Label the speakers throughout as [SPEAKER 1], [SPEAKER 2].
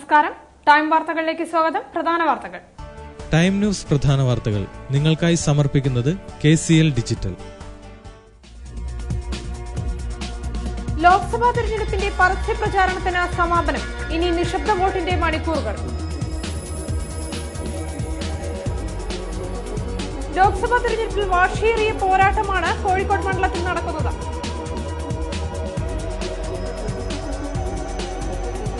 [SPEAKER 1] നമസ്കാരം. ടൈം വാർത്തകളിലേക്ക് സ്വാഗതം. പ്രധാന വാർത്തകൾ.
[SPEAKER 2] ടൈം ന്യൂസ് പ്രധാന വാർത്തകൾ നിങ്ങൾക്കായി സമർപ്പിക്കുന്നത് KCL ഡിജിറ്റൽ.
[SPEAKER 1] ലോക്സഭാ തെരഞ്ഞെടുപ്പിന്റെ പരസ്യ പ്രചാരണത്തിന് സമാപനം. ഇനി നിശബ്ദ വോട്ടിന്റെ മണിക്കൂറുകൾ. ലോക്സഭാ തെരഞ്ഞെടുപ്പിൽ വാശിയേറിയ പോരാട്ടമാണ് കോഴിക്കോട് മണ്ഡലത്തിൽ നടക്കുന്നത്.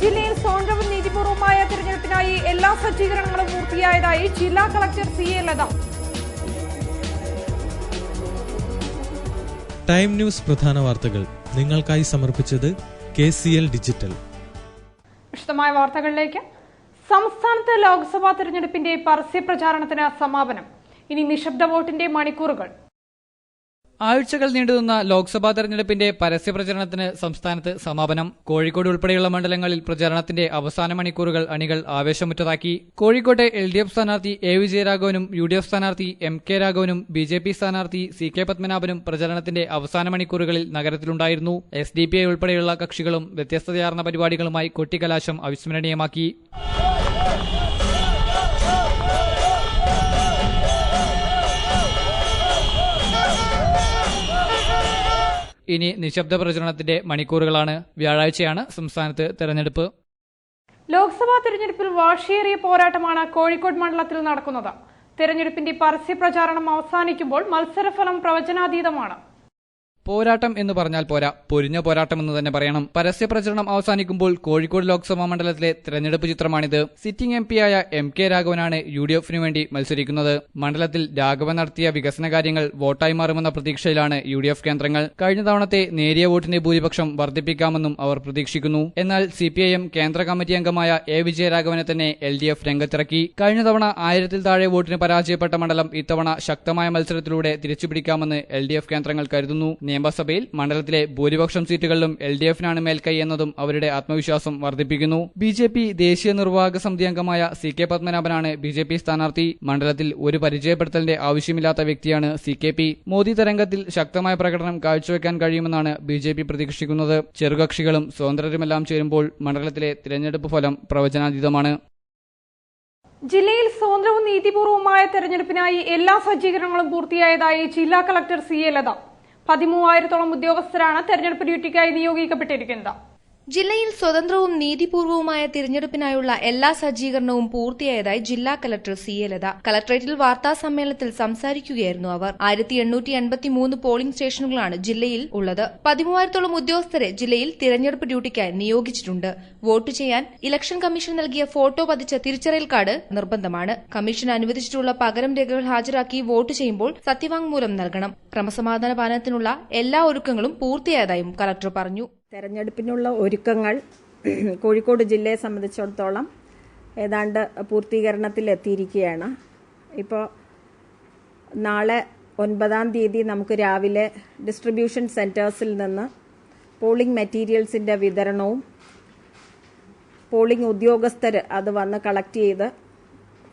[SPEAKER 1] ജില്ലയിൽ സ്വതന്ത്രവും നീതിപൂർവമായ തെരഞ്ഞെടുപ്പിനായി എല്ലാ സജ്ജീകരണങ്ങളും പൂർത്തിയായതായി ജില്ലാ collector CA Latha.
[SPEAKER 2] Time news പ്രധാന വാർത്തകൾ നിങ്ങൾക്കായി സമർപ്പിച്ചത് KCL ഡിജിറ്റൽ.
[SPEAKER 1] വിശദമായ വാർത്തകളിലേക്ക്. സംസ്ഥാനത്ത് ലോക്സഭാ തെരഞ്ഞെടുപ്പിന്റെ പരസ്യ പ്രചാരണത്തിന് സമാപനം. ഇനി നിശബ്ദ വോട്ടിന്റെ മണിക്കൂറുകൾ.
[SPEAKER 3] ആഴ്ചകൾ നീണ്ടുനിന്ന ലോക്സഭാ തെരഞ്ഞെടുപ്പിന്റെ പരസ്യപ്രചരണത്തിന് സംസ്ഥാനത്ത് സമാപനം. കോഴിക്കോട് ഉൾപ്പെടെയുള്ള മണ്ഡലങ്ങളിൽ പ്രചാരണത്തിന്റെ അവസാന മണിക്കൂറുകൾ അണികൾ ആവേശമുറ്റതാക്കി. കോഴിക്കോട്ടെ LDF സ്ഥാനാർത്ഥി A വിജയരാഘവനും UDF സ്ഥാനാർത്ഥി MK രാഘവനും BJP സ്ഥാനാർത്ഥി CK പത്മനാഭനും പ്രചരണത്തിന്റെ അവസാന മണിക്കൂറുകളിൽ നഗരത്തിലുണ്ടായിരുന്നു. SDPI ഉൾപ്പെടെയുള്ള കക്ഷികളും വ്യത്യസ്തതയാർന്ന പരിപാടികളുമായി കൊട്ടിക്കലാശം അവിസ്മരണീയമാക്കി. ഇനി നിശബ്ദ പ്രചരണത്തിന്റെ മണിക്കൂറുകളാണ്. വ്യാഴാഴ്ചയാണ് സംസ്ഥാനത്ത് തെരഞ്ഞെടുപ്പ്.
[SPEAKER 1] ലോക്സഭാ തെരഞ്ഞെടുപ്പിൽ വാശിയേറിയ പോരാട്ടമാണ് കോഴിക്കോട് മണ്ഡലത്തിൽ നടക്കുന്നത്. തെരഞ്ഞെടുപ്പിന്റെ പരസ്യ പ്രചാരണം അവസാനിക്കുമ്പോൾ മത്സരഫലം പ്രവചനാതീതമാണ്.
[SPEAKER 3] പോരാട്ടം എന്ന് പറഞ്ഞാൽ പോരാ, പൊരിഞ്ഞ പോരാട്ടം എന്ന് തന്നെ പറയണം. പരസ്യ പ്രചരണം അവസാനിക്കുമ്പോൾ കോഴിക്കോട് ലോക്സഭാ മണ്ഡലത്തിലെ തെരഞ്ഞെടുപ്പ് ചിത്രമാണിത്. സിറ്റിംഗ് MP MK രാഘവനാണ് UDFനു വേണ്ടി മത്സരിക്കുന്നത്. മണ്ഡലത്തിൽ രാഘവൻ നടത്തിയ വികസന കാര്യങ്ങൾ വോട്ടായി മാറുമെന്ന പ്രതീക്ഷയിലാണ് UDF കേന്ദ്രങ്ങൾ. കഴിഞ്ഞ തവണത്തെ നേരിയ വോട്ടിന്റെ ഭൂരിപക്ഷം വർദ്ധിപ്പിക്കാമെന്നും അവർ പ്രതീക്ഷിക്കുന്നു. എന്നാൽ CPIM കേന്ദ്ര കമ്മിറ്റി അംഗമായ A വിജയരാഘവനെ തന്നെ LDF രംഗത്തിറക്കി. കഴിഞ്ഞ തവണ 1000-ൽ താഴെ വോട്ടിന് പരാജയപ്പെട്ട മണ്ഡലം ഇത്തവണ ശക്തമായ മത്സരത്തിലൂടെ തിരിച്ചുപിടിക്കാമെന്ന് LDF കേന്ദ്രങ്ങൾ കരുതുന്നു. നിയമസഭയിൽ മണ്ഡലത്തിലെ ഭൂരിപക്ഷം സീറ്റുകളിലും LDFനാണ് മേൽക്കൈ എന്നതും അവരുടെ ആത്മവിശ്വാസം വർദ്ധിപ്പിക്കുന്നു. BJP ദേശീയ നിർവാഹക സമിതി അംഗമായ CK പത്മനാഭനാണ് BJP സ്ഥാനാർത്ഥി. മണ്ഡലത്തിൽ ഒരു പരിചയപ്പെടുത്തലിന്റെ ആവശ്യമില്ലാത്ത വ്യക്തിയാണ് CKP. മോദി തരംഗത്തിൽ ശക്തമായ പ്രകടനം കാഴ്ചവെക്കാൻ കഴിയുമെന്നാണ് BJP പ്രതീക്ഷിക്കുന്നത്. ചെറുകക്ഷികളും സ്വതന്ത്രരുമെല്ലാം ചേരുമ്പോൾ മണ്ഡലത്തിലെ തിരഞ്ഞെടുപ്പ് ഫലം പ്രവചനാതീതമാണ്.
[SPEAKER 1] ജില്ലയിൽ സ്വതന്ത്രവും നീതിപൂർവമായ തെരഞ്ഞെടുപ്പിനായി എല്ലാ സജ്ജീകരണങ്ങളും പൂർത്തിയായതായി ജില്ലാ കളക്ടർ CA ലത. 13,000-ഓളം ഉദ്യോഗസ്ഥരാണ് തെരഞ്ഞെടുപ്പ് ഡ്യൂട്ടിക്കായി നിയോഗിക്കപ്പെട്ടിരിക്കുന്നത്.
[SPEAKER 4] ജില്ലയിൽ സ്വതന്ത്രവും നീതിപൂർവവുമായ തിരഞ്ഞെടുപ്പിനായുള്ള എല്ലാ സജ്ജീകരണവും പൂർത്തിയായതായി ജില്ലാ കളക്ടർ CA ലത. കളക്ടറേറ്റിൽ വാർത്താ സമ്മേളനത്തിൽ സംസാരിക്കുകയായിരുന്നു അവർ. 1883 പോളിംഗ് സ്റ്റേഷനുകളാണ് ജില്ലയിൽ ഉള്ളത്. 13,000-ഓളം ഉദ്യോഗസ്ഥരെ ജില്ലയിൽ തിരഞ്ഞെടുപ്പ് ഡ്യൂട്ടിക്കായി നിയോഗിച്ചിട്ടുണ്ട്. വോട്ട് ചെയ്യാൻ ഇലക്ഷൻ കമ്മീഷൻ നൽകിയ ഫോട്ടോ പതിച്ച തിരിച്ചറിയൽ കാർഡ് നിർബന്ധമാണ്. കമ്മീഷൻ അനുവദിച്ചിട്ടുള്ള പകരം രേഖകൾ ഹാജരാക്കി വോട്ട് ചെയ്യുമ്പോൾ സത്യവാങ്മൂലം നൽകണം. ക്രമസമാധാന പാലനത്തിനുള്ള എല്ലാ ഒരുക്കങ്ങളും പൂർത്തിയായതായും കളക്ടർ പറഞ്ഞു.
[SPEAKER 5] തെരഞ്ഞെടുപ്പിനുള്ള ഒരുക്കങ്ങൾ കോഴിക്കോട് ജില്ലയെ സംബന്ധിച്ചിടത്തോളം ഏതാണ്ട് പൂർത്തീകരണത്തിലെത്തിയിരിക്കുകയാണ്. ഇപ്പോൾ നാളെ 9-ാം തീയതി നമുക്ക് രാവിലെ ഡിസ്ട്രിബ്യൂഷൻ സെന്റേഴ്സിൽ നിന്ന് പോളിംഗ് മെറ്റീരിയൽസിന്റെ വിതരണവും പോളിംഗ് ഉദ്യോഗസ്ഥർ അത് വന്ന് കളക്ട് ചെയ്ത്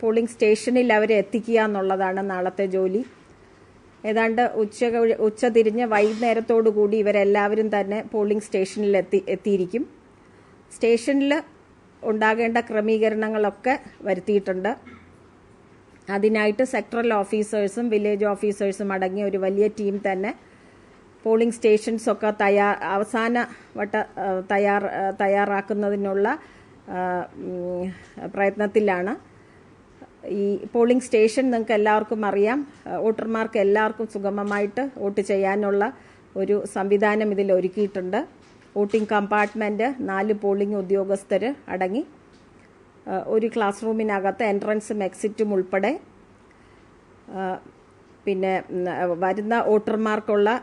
[SPEAKER 5] പോളിംഗ് സ്റ്റേഷനിൽ അവരെ എത്തിക്കുക എന്നുള്ളതാണ് നാളത്തെ ജോലി. ഏതാണ്ട് ഉച്ചതിരിഞ്ഞ് വൈകുന്നേരത്തോടുകൂടി ഇവരെല്ലാവരും തന്നെ പോളിംഗ് സ്റ്റേഷനിൽ എത്തിയിരിക്കും. സ്റ്റേഷനിൽ ഉണ്ടാകേണ്ട ക്രമീകരണങ്ങളൊക്കെ വരുത്തിയിട്ടുണ്ട്. അതിനായിട്ട് സെക്ടറൽ ഓഫീസേഴ്സും വില്ലേജ് ഓഫീസേഴ്സും അടങ്ങിയ ഒരു വലിയ ടീം തന്നെ പോളിംഗ് സ്റ്റേഷൻസൊക്കെ അവസാന വട്ട തയ്യാറാക്കുന്നതിനുള്ള പ്രയത്നത്തിലാണ്. ഈ പോളിംഗ് സ്റ്റേഷൻ നിങ്ങൾക്ക് എല്ലാവർക്കും അറിയാം. വോട്ടർമാർക്ക് എല്ലാവർക്കും സുഗമമായിട്ട് വോട്ട് ചെയ്യാനുള്ള ഒരു സംവിധാനം ഇതിൽ ഒരുക്കിയിട്ടുണ്ട്. വോട്ടിംഗ് കമ്പാർട്ട്മെന്റ് 4 പോളിംഗ് ഉദ്യോഗസ്ഥർ അടങ്ങി ഒരു ക്ലാസ് റൂമിനകത്ത് എൻട്രൻസും എക്സിറ്റും ഉൾപ്പെടെ പിന്നെ വരുന്ന വോട്ടർമാർക്കുള്ള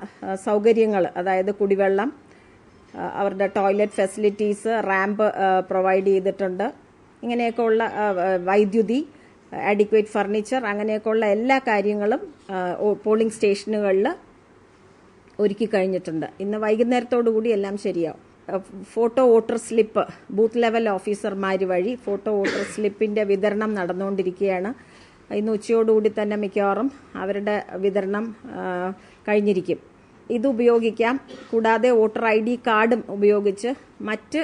[SPEAKER 5] സൗകര്യങ്ങൾ, അതായത് കുടിവെള്ളം, അവരുടെ ടോയ്ലറ്റ് ഫെസിലിറ്റീസ്, റാമ്പ് പ്രൊവൈഡ് ചെയ്തിട്ടുണ്ട്. ഇങ്ങനെയൊക്കെ ഉള്ള വൈദ്യുതി, അഡിക്വേറ്റ് ഫർണിച്ചർ, അങ്ങനെയൊക്കെയുള്ള എല്ലാ കാര്യങ്ങളും പോളിംഗ് സ്റ്റേഷനുകളിൽ ഒരുക്കി കഴിഞ്ഞിട്ടുണ്ട്. ഇന്ന് വൈകുന്നേരത്തോടുകൂടി എല്ലാം ശരിയാവും. Photo voter slip booth level ഓഫീസർമാർ വഴി ഫോട്ടോ വോട്ടർ സ്ലിപ്പിന്റെ വിതരണം നടന്നുകൊണ്ടിരിക്കുകയാണ്. ഇന്ന് ഉച്ചയോടുകൂടി തന്നെ മിക്കവാറും അവരുടെ വിതരണം കഴിഞ്ഞിരിക്കും. ഇത് ഉപയോഗിക്കാം. കൂടാതെ വോട്ടർ ID കാർഡും ഉപയോഗിച്ച് മറ്റ്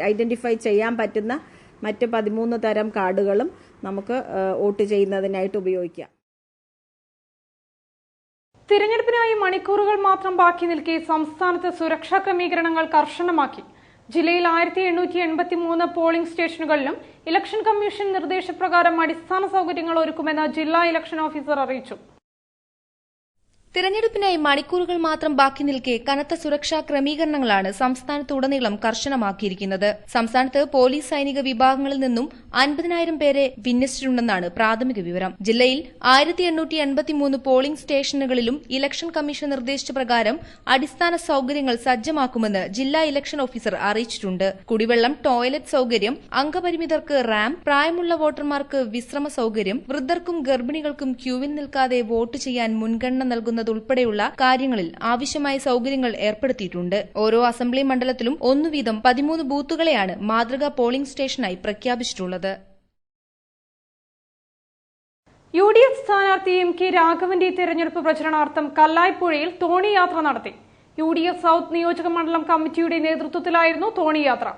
[SPEAKER 5] ഐഡന്റിഫൈ ചെയ്യാൻ പറ്റുന്ന മറ്റ് 13 തരം കാർഡുകളും നമുക്ക് വോട്ട് ചെയ്യുന്നതിനായിട്ട് ഉപയോഗിക്കാം.
[SPEAKER 1] തിരഞ്ഞെടുപ്പിനായി മണിക്കൂറുകൾ മാത്രം ബാക്കി നിൽക്കെ സംസ്ഥാനത്ത് സുരക്ഷാ ക്രമീകരണങ്ങൾ കർശനമാക്കി. ജില്ലയിൽ 1883 പോളിംഗ് സ്റ്റേഷനുകളിലും ഇലക്ഷൻ കമ്മീഷൻ നിർദ്ദേശപ്രകാരം അടിസ്ഥാന സൌകര്യങ്ങൾ ഒരുക്കുമെന്ന് ജില്ലാ ഇലക്ഷൻ ഓഫീസർ അറിയിച്ചു.
[SPEAKER 4] തിരഞ്ഞെടുപ്പിനായി മണിക്കൂറുകൾ മാത്രം ബാക്കി നിൽക്കെ കനത്ത സുരക്ഷാ ക്രമീകരണങ്ങളാണ് സംസ്ഥാനത്തുടനീളം കർശനമാക്കിയിരിക്കുന്നത്. സംസ്ഥാനത്ത് പോലീസ് സൈനിക വിഭാഗങ്ങളിൽ നിന്നും 50,000 പേരെ വിന്യസിച്ചിട്ടുണ്ടെന്നാണ് പ്രാഥമിക വിവരം. ജില്ലയിൽ 1883 പോളിംഗ് സ്റ്റേഷനുകളിലും ഇലക്ഷൻ കമ്മീഷൻ നിർദ്ദേശിച്ച പ്രകാരം അടിസ്ഥാന സൌകര്യങ്ങൾ സജ്ജമാക്കുമെന്ന് ജില്ലാ ഇലക്ഷൻ ഓഫീസർ അറിയിച്ചിട്ടുണ്ട്. കുടിവെള്ളം, ടോയ്ലറ്റ് സൌകര്യം, അംഗപരിമിതർക്ക് റാമ്പ്, പ്രായമുള്ള വോട്ടർമാർക്ക് വിശ്രമ സൌകര്യം, വൃദ്ധർക്കും ഗർഭിണികൾക്കും ക്യൂവിൽ നിൽക്കാതെ വോട്ട് ചെയ്യാൻ മുൻഗണന നൽകുന്നത് ഉൾപ്പെടെയുള്ള കാര്യങ്ങളിൽ ആവശ്യമായ സൌകര്യങ്ങൾ ഏർപ്പെടുത്തിയിട്ടുണ്ട്. ഓരോ അസംബ്ലി മണ്ഡലത്തിലും 1 വീതം 13 ബൂത്തുകളെയാണ് മാതൃകാ പോളിംഗ് സ്റ്റേഷനായി പ്രഖ്യാപിച്ചിട്ടുള്ളത്.
[SPEAKER 1] UDF സ്ഥാനാർത്ഥി MK രാഘവന്റെ തെരഞ്ഞെടുപ്പ് പ്രചരണാർത്ഥം കല്ലായ്പുഴയിൽ തോണിയാത്ര നടത്തി. UDF സൌത്ത് നിയോജക മണ്ഡലം കമ്മിറ്റിയുടെ നേതൃത്വത്തിലായിരുന്നു തോണിയാത്ര.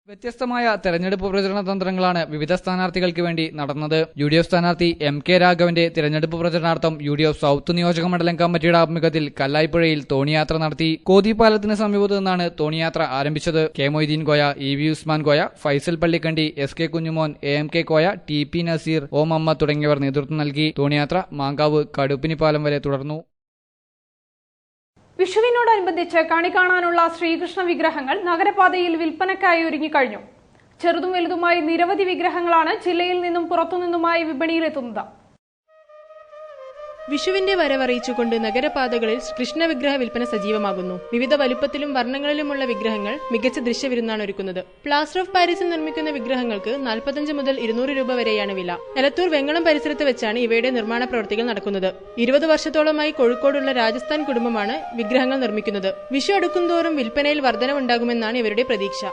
[SPEAKER 3] വ്യത്യസ്തമായ തെരഞ്ഞെടുപ്പ് പ്രചരണ തന്ത്രങ്ങളാണ് വിവിധ സ്ഥാനാർത്ഥികൾക്ക് വേണ്ടി നടന്നത്. UDF സ്ഥാനാർത്ഥി MK രാഘവന്റെ തെരഞ്ഞെടുപ്പ് പ്രചരണാർത്ഥം UDF സൌത്ത് നിയോജക മണ്ഡലം കമ്മിറ്റിയുടെ ആഭിമുഖ്യത്തിൽ കല്ലായ്പുഴയിൽ തോണിയാത്ര നടത്തി. കോതിപ്പാലത്തിന് സമീപത്തു നിന്നാണ് തോണിയാത്ര ആരംഭിച്ചത്. K Moideen Koya, EV Usman Koya, Faisal Pallikkandi, SK Kunjumon, AMK Koya, TP Naseer, O Muhammad തുടങ്ങിയവർ നേതൃത്വം നൽകി. തോണിയാത്ര മാങ്കാവ് കടുപ്പിനിപ്പാലം വരെ തുടർന്നു.
[SPEAKER 1] വിഷുവിനോടനുബന്ധിച്ച് കണി കാണാനുള്ള ശ്രീകൃഷ്ണ വിഗ്രഹങ്ങൾ നഗരപാതയിൽ വിൽപ്പനയ്ക്കായി ഒരുങ്ങിക്കഴിഞ്ഞു. ചെറുതും വലുതുമായി നിരവധി വിഗ്രഹങ്ങളാണ് ജില്ലയിൽ നിന്നും പുറത്തുനിന്നുമായി വിപണിയിലെത്തുന്നത്.
[SPEAKER 6] വിഷുവിന്റെ വരവറിയിച്ചുകൊണ്ട് നഗരപാതകളിൽ കൃഷ്ണവിഗ്രഹ വിൽപ്പന സജീവമാകുന്നു. വിവിധ വലുപ്പത്തിലും വർണ്ണങ്ങളിലുമുള്ള വിഗ്രഹങ്ങൾ മികച്ച ദൃശ്യവിരുന്നാണ് ഒരുക്കുന്നത്. പ്ലാസ്റ്റർ ഓഫ് പാരീസിൽ നിർമ്മിക്കുന്ന വിഗ്രഹങ്ങൾക്ക് 45 മുതൽ 200 രൂപ വരെയാണ് വില. എലത്തൂർ വെങ്ങളം പരിസരത്ത് വെച്ചാണ് ഇവയുടെ നിർമ്മാണ പ്രവൃത്തികൾ നടക്കുന്നത്. 20 വർഷത്തോളമായി കോഴിക്കോടുള്ള രാജസ്ഥാൻ കുടുംബമാണ് വിഗ്രഹങ്ങൾ നിർമ്മിക്കുന്നത്. വിഷു അടുക്കുംതോറും വിൽപ്പനയിൽ വർധനവുണ്ടാകുമെന്നാണ് ഇവരുടെ പ്രതീക്ഷ.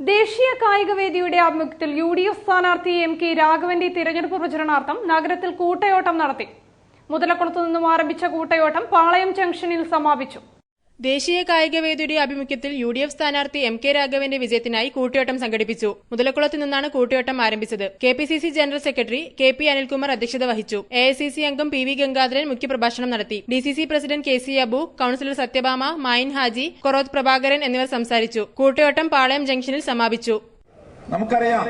[SPEAKER 1] ദേശീയ കായികവേദിയുടെ ആഭിമുഖ്യത്തിൽ UDF സ്ഥാനാർത്ഥി MK രാഘവന്റെ തിരഞ്ഞെടുപ്പ് പ്രചരണാർത്ഥം നഗരത്തിൽ കൂട്ടയോട്ടം നടത്തി. മുതലക്കുളത്തു നിന്നും ആരംഭിച്ച കൂട്ടയോട്ടം പാളയം ജംഗ്ഷനിൽ സമാപിച്ചു.
[SPEAKER 6] ദേശീയ കായികവേദിയുടെ ആഭിമുഖ്യത്തിൽ UDF സ്ഥാനാർത്ഥി MK രാഘവന്റെ വിജയത്തിനായി കൂട്ടയോട്ടം സംഘടിപ്പിച്ചു. മുതലക്കുളത്ത് നിന്നാണ് കൂട്ടയോട്ടം ആരംഭിച്ചത്. KPCC general secretary KP Anilkumar അധ്യക്ഷത വഹിച്ചു. AICC അംഗം PV ഗംഗാധരൻ മുഖ്യപ്രഭാഷണം നടത്തി. DCC president KC Abu, councillor Sathyabhama, Mayin Haji, Koroth Prabhakaran എന്നിവർ സംസാരിച്ചു. കൂട്ടയോട്ടം പാളയം ജംഗ്ഷനിൽ സമാപിച്ചു.
[SPEAKER 7] നമുക്കറിയാം,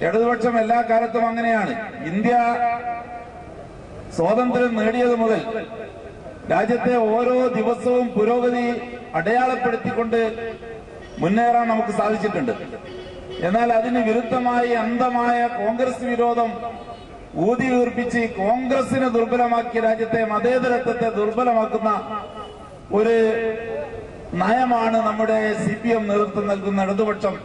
[SPEAKER 7] ഇടതുപക്ഷം എല്ലാ കാലത്തും അങ്ങനെയാണ്. ഇന്ത്യ സ്വാതന്ത്ര്യം നേടിയത് മുതൽ രാജ്യത്തെ ഓരോ ദിവസവും പുരോഗതി അടയാളപ്പെടുത്തിക്കൊണ്ട് മുന്നേറാൻ നമുക്ക് സാധിച്ചിട്ടുണ്ട്. എന്നാൽ അതിന് വിരുദ്ധമായി അന്ധമായ കോൺഗ്രസ് വിരോധം ഊതിയുയർപ്പിച്ച് കോൺഗ്രസിനെ ദുർബലമാക്കി രാജ്യത്തെ മതേതരത്വത്തെ ദുർബലമാക്കുന്ന ഒരു നയമാണ് നമ്മുടെ CPM നേതൃത്വം നൽകുന്ന ഇടതുപക്ഷം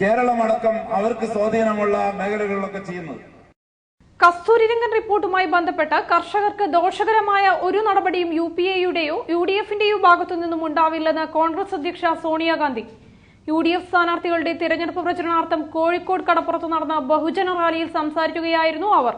[SPEAKER 7] കേരളമടക്കം അവർക്ക് സ്വാധീനമുള്ള മേഖലകളിലൊക്കെ ചെയ്യുന്നത്.
[SPEAKER 1] കസ്തൂരിരംഗൻ റിപ്പോർട്ടുമായി ബന്ധപ്പെട്ട് കർഷകർക്ക് ദോഷകരമായ ഒരു നടപടിയും UPA-യുടെയോ UDF-ന്റെയോ ഭാഗത്തു നിന്നും ഉണ്ടാവില്ലെന്ന് കോൺഗ്രസ് അധ്യക്ഷ സോണിയാഗാന്ധി. UDF സ്ഥാനാർത്ഥികളുടെ തിരഞ്ഞെടുപ്പ് പ്രചരണാർത്ഥം കോഴിക്കോട് കടപ്പുറത്ത് നടന്ന ബഹുജന റാലിയിൽ സംസാരിക്കുകയായിരുന്നു അവർ.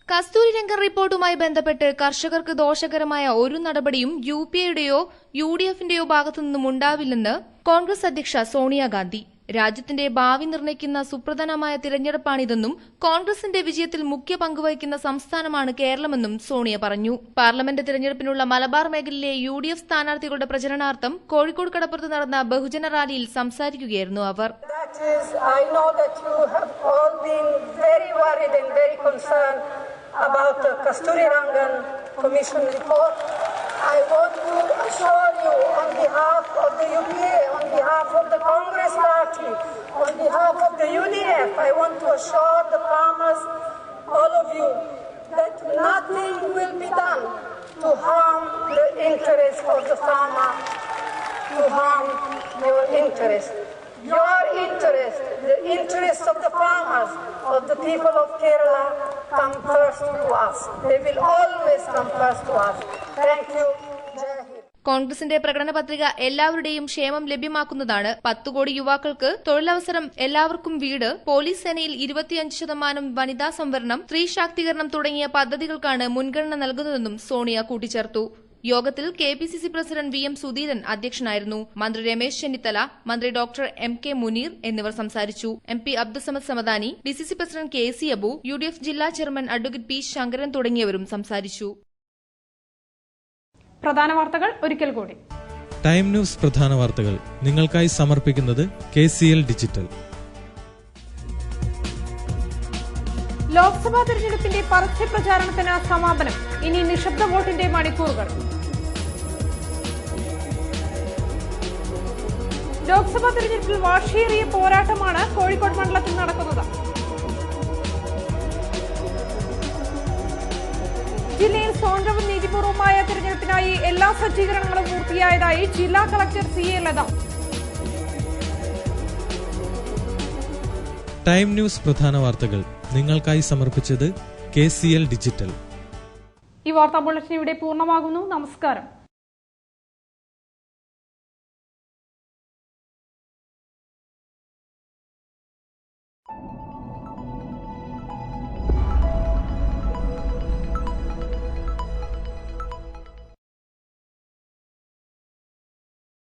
[SPEAKER 4] കസ്തൂരിരംഗൻ റിപ്പോർട്ടുമായി ബന്ധപ്പെട്ട് കർഷകർക്ക് ദോഷകരമായ ഒരു നടപടിയും UPA-യുടെയോ UDF-ന്റെയോ ഭാഗത്തു നിന്നും ഉണ്ടാവില്ലെന്ന് കോൺഗ്രസ് അധ്യക്ഷ സോണിയാഗാന്ധി. രാജ്യത്തിന്റെ ഭാവി നിർണ്ണയിക്കുന്ന സുപ്രധാനമായ തിരഞ്ഞെടുപ്പാണിതെന്നും കോൺഗ്രസിന്റെ വിജയത്തിൽ മുഖ്യ പങ്കുവഹിക്കുന്ന സംസ്ഥാനമാണ് കേരളമെന്നും സോണിയ പറഞ്ഞു. പാർലമെന്റ് തിരഞ്ഞെടുപ്പിനുള്ള മലബാർ മേഖലയിലെ UDF സ്ഥാനാർത്ഥികളുടെ പ്രചരണാർത്ഥം കോഴിക്കോട് കടപ്പുറത്ത് നടന്ന ബഹുജന റാലിയിൽ സംസാരിക്കുകയായിരുന്നു അവർ.
[SPEAKER 8] About the Kasturirangan Commission report, I want to assure you on behalf of the UPA, on behalf of the Congress Party, on behalf of the UDF, I want to assure the farmers, all of you, that nothing will be done to harm the interest of the farmer, to harm your interest. Your interest, the interest of the farmers, of the people of Kerala, come first to us. They will always come first to us. Thank you. Jai Hind.
[SPEAKER 4] കോൺഗ്രസിന്റെ പ്രകടന പത്രിക എല്ലാവരുടെയും ക്ഷേമം ലഭ്യമാക്കുന്നതാണ്. 10 കോടി യുവാക്കൾക്ക് തൊഴിലവസരം, എല്ലാവർക്കും വീട്, പോലീസ് സേനയിൽ 25% വനിതാ സംവരണം, സ്ത്രീ ശാക്തീകരണം തുടങ്ങിയ പദ്ധതികൾക്കാണ് മുൻഗണന നൽകുന്നതെന്നും സോണിയ കൂട്ടിച്ചേർത്തു. യോഗത്തിൽ KPCC പ്രസിഡന്റ് VM സുധീരൻ അധ്യക്ഷനായിരുന്നു. മന്ത്രി രമേശ് ചെന്നിത്തല, മന്ത്രി ഡോക്ടർ MK മുനീർ എന്നിവർ സംസാരിച്ചു. MP Abdussamad Samadani, DCC president KC Abu, UDF ജില്ലാ ചെയർമാൻ അഡ്വക്കേറ്റ് P ശങ്കരൻ തുടങ്ങിയവരും സംസാരിച്ചു.
[SPEAKER 1] പ്രധാന വാർത്തകൾ ഒരിക്കൽ കൂടി.
[SPEAKER 2] ടൈം ന്യൂസ് പ്രധാന വാർത്തകൾ നിങ്ങൾക്കായി സമർപ്പിക്കുന്നത് KCL ഡിജിറ്റൽ.
[SPEAKER 1] ലോക്സഭാ തെരഞ്ഞെടുപ്പിന്റെ പരസ്യ പ്രചാരണത്തിന് സമാപനം. ഇനി നിശബ്ദ വോട്ടിന്റെ മണിക്കൂറുകൾ. ലോക്സഭാ തെരഞ്ഞെടുപ്പിൽ വാശിയേറിയ പോരാട്ടമാണ് കോഴിക്കോട് മണ്ഡലത്തിൽ നടക്കുന്നത്. ജില്ലയിൽ സ്വതന്ത്രവും നീതിപൂർവമായ തെരഞ്ഞെടുപ്പിനായി എല്ലാ സജ്ജീകരണങ്ങളും പൂർത്തിയായതായി ജില്ലാ collector CA Latha.
[SPEAKER 2] Time news പ്രധാന വാർത്തകൾ നിങ്ങൾക്കായി സമർപ്പിച്ചത് KCL ഡിജിറ്റൽ.
[SPEAKER 1] ഈ വാർത്താ ബുള്ളറ്റിൻ ഇവിടെ പൂർണ്ണമാകുന്നു. നമസ്കാരം.